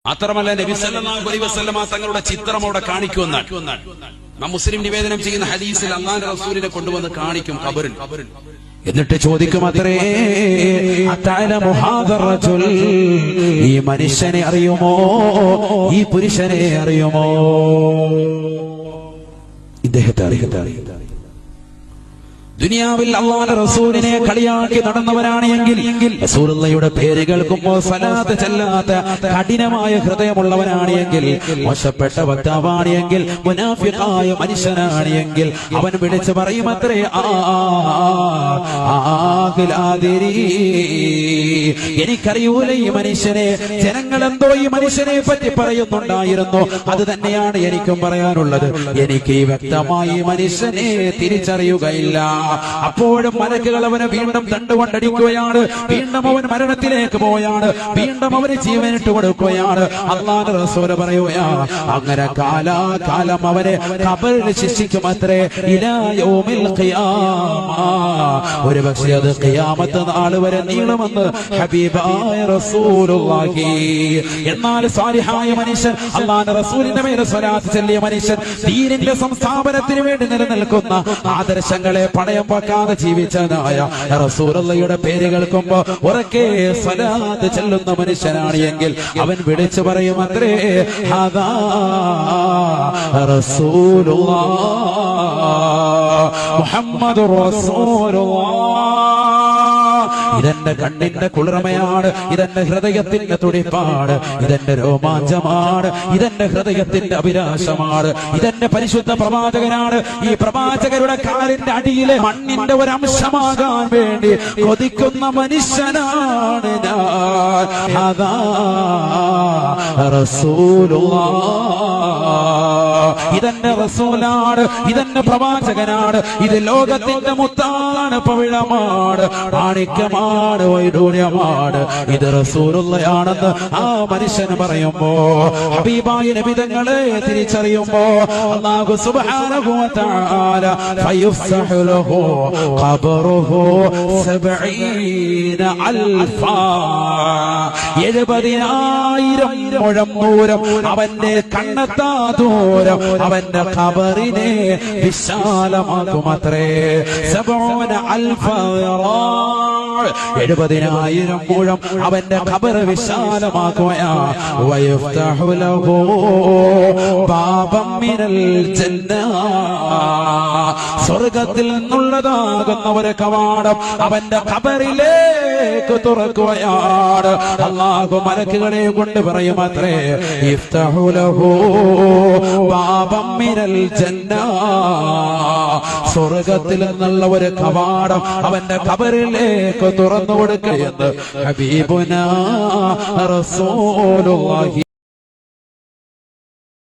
മാത്രമല്ല നബി സല്ലല്ലാഹു അലൈഹി വസല്ലമ തങ്ങളുടെ ചിത്രം അവിടെ കാണിക്കുമെന്നാണ് നാം മുസ്ലിം നിവേദനം ചെയ്യുന്ന ഹദീസിൽ അല്ലാഹുവിന്റെ റസൂലിനെ കൊണ്ടുവന്ന് കാണിക്കും ഖബറിൽ. എന്നിട്ട് ചോദിക്കും, അത്രേ അതഅലമു ഹാദർ റജുൽ, ഈ മനുഷ്യനെ അറിയുമോ, ഈ പുരുഷനെ അറിയുമോ, ഇദ്ദേഹത്തെ അറിയുമോ? ദുനിയാവിൽ അല്ലാഹുവിന്റെ റസൂലിനെ കളിയാക്കി നടന്നവരാണ് എങ്കിൽ, റസൂലുള്ളാഹിയുടെ പേര് കേൾക്കുമ്പോൾ സ്വലാത്ത് ചെല്ലാത്ത കഠിനമായ ഹൃദയമുള്ളവനാണ് എങ്കിൽ, മോശപ്പെട്ട വക്താവാണ് എങ്കിൽ, മുനാഫിഖായ മനുഷ്യനാണ് എങ്കിൽ, അവൻ വിളിച്ചു പറയും അത്രേ എനിക്കറിയൂല ഈ മനുഷ്യനെ, ജനങ്ങൾ എന്തോ ഈ മനുഷ്യനെ പറ്റി പറയുന്നുണ്ടായിരുന്നു, അത് തന്നെയാണ് എനിക്കും പറയാനുള്ളത്. എനിക്ക് ഈ വ്യക്തമായി മനുഷ്യനെ തിരിച്ചറിയുകയില്ല. അപ്പോഴും മലക്കുകൾ അവനെ വീണ്ടും തണ്ടുകൊണ്ടടിക്കുകയാണ്, വീണ്ടും അവൻ മരണത്തിലേക്ക് പോയാണ്, വീണ്ടും അവന് ജീവനിട്ട് കൊടുക്കുകയാണ്. അല്ലാഹുവിന്റെ റസൂൽ പറയുകയാ, അങ്ങനെ കാലാകാലം അവനെ ഖബറിൽ ശിക്ഷിക്കുമത്രേ, ഇലാ യൗമിൽ ഖിയാമ, ഒരു പക്ഷേ അത് ഖിയാമത്ത് നാൾ വരെ നീളുമെന്ന് ഹബീബായ റസൂലുള്ളാഹി. എന്നാൽ സാലിഹായ മനുഷ്യൻ, അല്ലാഹുവിന്റെ റസൂലിന്റെ മേൽ സ്വലാത്ത് ചൊല്ലിയ മനുഷ്യൻ, ദീനിന്റെ സംസ്ഥാപനത്തിന് വേണ്ടി നിലനിൽക്കുന്ന ആദർശങ്ങളെ പണയം വെക്കാതെ ജീവിച്ചതായ റസൂലുള്ളാഹിയുടെ പേര് കേൾക്കുമ്പോ ഉറക്കെ സ്വലാത്ത് ചൊല്ലുന്ന മനുഷ്യനാണ് എങ്കിൽ, അവൻ വിളിച്ചു പറയും അത്രേ, ഹദാ റസൂലുള്ളാഹ് മുഹമ്മദുർ റസൂലുള്ളാഹ്. ഇതെന്റെ കണ്ണിന്റെ കുളിർമയാണ്, ഇതെന്റെ ഹൃദയത്തിന്റെ തുടിപ്പാണ്, ഇതെന്റെ രോമാഞ്ചമാണ്, ഇതെന്റെ ഹൃദയത്തിന്റെ അഭിലാഷമാണ്, ഇതെന്റെ പരിശുദ്ധ പ്രവാചകനാണ്. ഈ പ്രവാചകരുടെ കാലിന്റെ അടിയിലെ മണ്ണിന്റെ ഒരു അംശമാകാൻ വേണ്ടി കൊതിക്കുന്ന മനുഷ്യനാണ് ഞാൻ. അതാ റസൂലുള്ളാഹ്, ഇതെന്റെ റസൂലാണ്, ഇതെന്റെ പ്രവാചകനാണ്, ഇത് ലോകത്തിന്റെ മുത്താണ്, പവിഴമാണ്, മാണിക്യമാണ്, വൈഡൂര്യമാണ്, ഇത് റസൂലുള്ളാഹിയാണെന്ന് ആ മനുഷ്യന് പറയുമ്പോ, ഹബീബായ നബി തങ്ങളെ തിരിച്ചറിയുമ്പോ, അല്ലാഹു സുബ്ഹാനഹു വ തആല ഫയുഫ്സഹു ലഹു ഖബറുഹു 70,000 70,000 മുഴം ദൂരം, അവന്റെ കണ്ണെത്താ ദൂരം അവന്റെ ഖബറിനെ വിശാലമാക്കുമത്രേ. 70,000 മുഴം അവന്റെ ഖബർ വിശാലമാക്കുകയാ. വയഫ്തഹു ലഹു ബാബൻ മിനൽ ജന്ന, സ്വർഗ്ഗത്തിൽ നിന്നുള്ളതാകുന്ന ഒരു കവാടം അവന്റെ ഖബറിലേക്ക് തുറക്കുകയാണ്. അല്ലാഹു മലക്കുകളെ കൊണ്ട് പറയുമത്രേ, ഇഫ്തഹു ലഹു ബാബൻ മിനൽ ജന്ന, സ്വർഗ്ഗത്തിൽ നിന്നുള്ള ഒരു കവാടം അവന്റെ ഖബറിലേക്ക് തുറന്നു കൊടുക്കുകയെന്ന് ഹബീബുനാ റസൂലുള്ളാഹി.